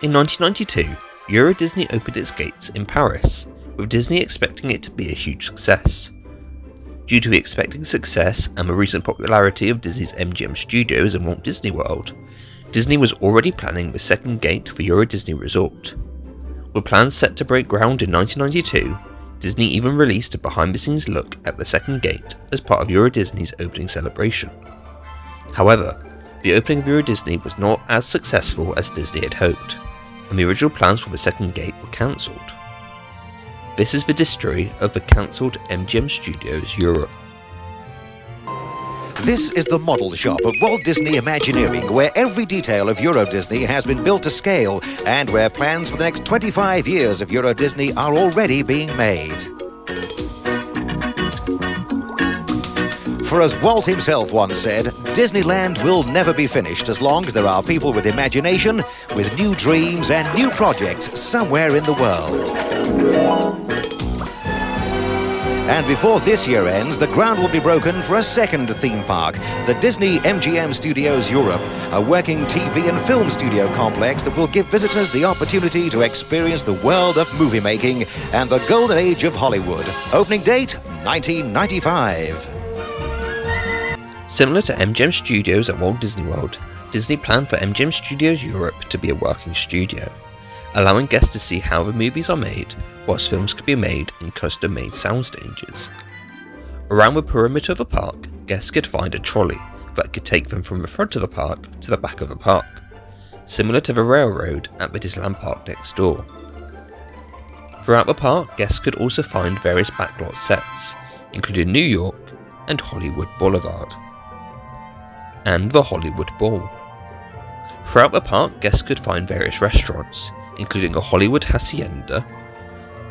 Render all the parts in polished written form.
In 1992, Euro Disney opened its gates in Paris, with Disney expecting it to be a huge success. Due to the expected success and the recent popularity of Disney's MGM Studios and Walt Disney World, Disney was already planning the second gate for Euro Disney Resort. With plans set to break ground in 1992, Disney even released a behind-the-scenes look at the second gate as part of Euro Disney's opening celebration. However, the opening of Euro Disney was not as successful as Disney had hoped, and the original plans for the second gate were cancelled. This is the Distory of the cancelled MGM Studios Europe. This is the model shop of Walt Disney Imagineering, where every detail of Euro Disney has been built to scale, and where plans for the next 25 years of Euro Disney are already being made. For as Walt himself once said, Disneyland will never be finished as long as there are people with imagination, with new dreams and new projects somewhere in the world. And before this year ends, the ground will be broken for a second theme park, the Disney MGM Studios Europe, a working TV and film studio complex that will give visitors the opportunity to experience the world of movie making and the golden age of Hollywood. Opening date, 1995. Similar to MGM Studios at Walt Disney World, Disney planned for MGM Studios Europe to be a working studio, allowing guests to see how the movies are made, whilst films could be made in custom-made sound stages. Around the perimeter of the park, guests could find a trolley that could take them from the front of the park to the back of the park, similar to the railroad at the Disneyland Park next door. Throughout the park, guests could also find various backlot sets, including New York and Hollywood Boulevard, and the Hollywood Bowl. Throughout the park, guests could find various restaurants, including a Hollywood Hacienda,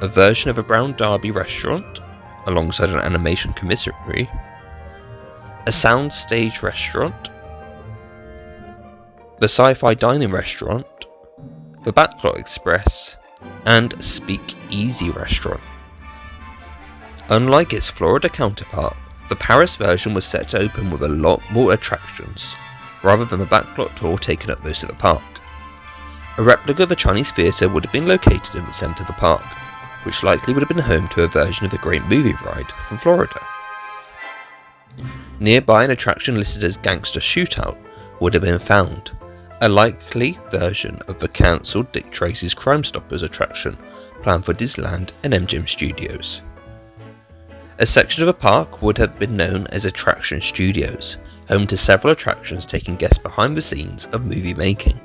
a version of a Brown Derby restaurant, alongside an animation commissary, a soundstage restaurant, the Sci-Fi Dining restaurant, the Backlot Express, and Speak Easy restaurant. Unlike its Florida counterpart, the Paris version was set to open with a lot more attractions, rather than the backlot tour taking up most of the park. A replica of a Chinese theatre would have been located in the centre of the park, which likely would have been home to a version of the Great Movie Ride from Florida. Nearby, an attraction listed as Gangster Shootout would have been found, a likely version of the cancelled Dick Tracy's Crime Stoppers attraction planned for Disneyland and MGM Studios. A section of the park would have been known as Attraction Studios, home to several attractions taking guests behind the scenes of movie making.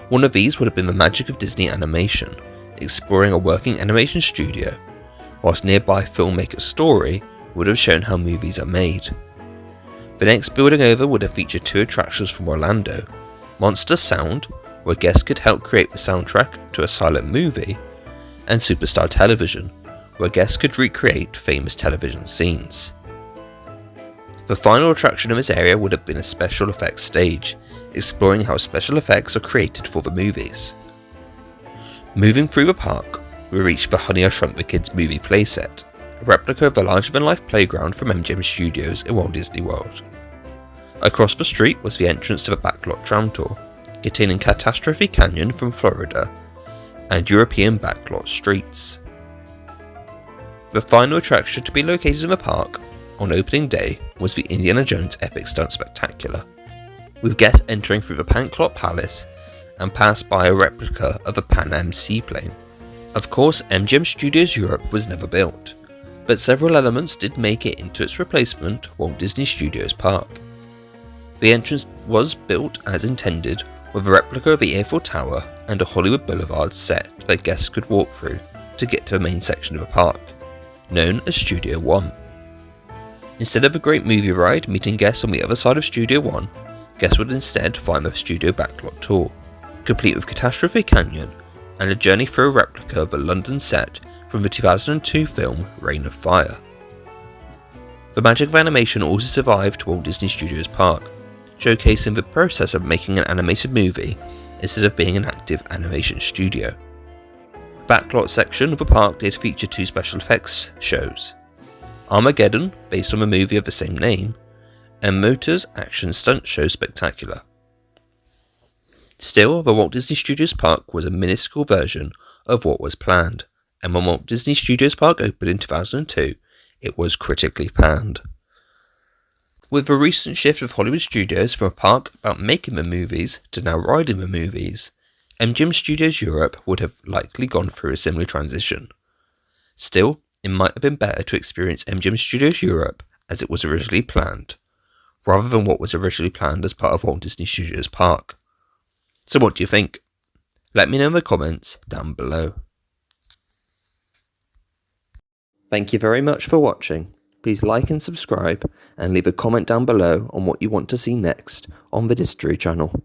One of these would have been the Magic of Disney Animation, exploring a working animation studio, whilst nearby filmmaker Story would have shown how movies are made. The next building over would have featured two attractions from Orlando, Monster Sound, where guests could help create the soundtrack to a silent movie, and Superstar Television, where guests could recreate famous television scenes. The final attraction of this area would have been a special effects stage, exploring how special effects are created for the movies. Moving through the park, we reached the Honey, I Shrunk the Kids movie playset, a replica of the larger-than-life playground from MGM Studios in Walt Disney World. Across the street was the entrance to the backlot tram tour, containing Catastrophe Canyon from Florida and European backlot streets. The final attraction to be located in the park on opening day was the Indiana Jones Epic Stunt Spectacular, with guests entering through the Panclot Palace and passed by a replica of a Pan Am seaplane. Of course, MGM Studios Europe was never built, but several elements did make it into its replacement, Walt Disney Studios Park. The entrance was built as intended, with a replica of the Eiffel Tower and a Hollywood Boulevard set that guests could walk through to get to the main section of the park, known as Studio One. Instead of a Great Movie Ride meeting guests on the other side of Studio One, guests would instead find the Studio Backlot Tour, complete with Catastrophe Canyon and a journey through a replica of a London set from the 2002 film Reign of Fire. The magic of animation also survived Walt Disney Studios Park, showcasing the process of making an animated movie instead of being an active animation studio. The backlot section of the park did feature two special effects shows, Armageddon, based on the movie of the same name, and Motors Action Stunt Show Spectacular. Still, the Walt Disney Studios Park was a minuscule version of what was planned, and when Walt Disney Studios Park opened in 2002, it was critically panned. With the recent shift of Hollywood studios from a park about making the movies to now riding the movies, MGM Studios Europe would have likely gone through a similar transition. Still, it might have been better to experience MGM Studios Europe as it was originally planned, rather than what was originally planned as part of Walt Disney Studios Park. So what do you think? Let me know in the comments down below. Thank you very much for watching. Please like and subscribe and leave a comment down below on what you want to see next on the Distory channel.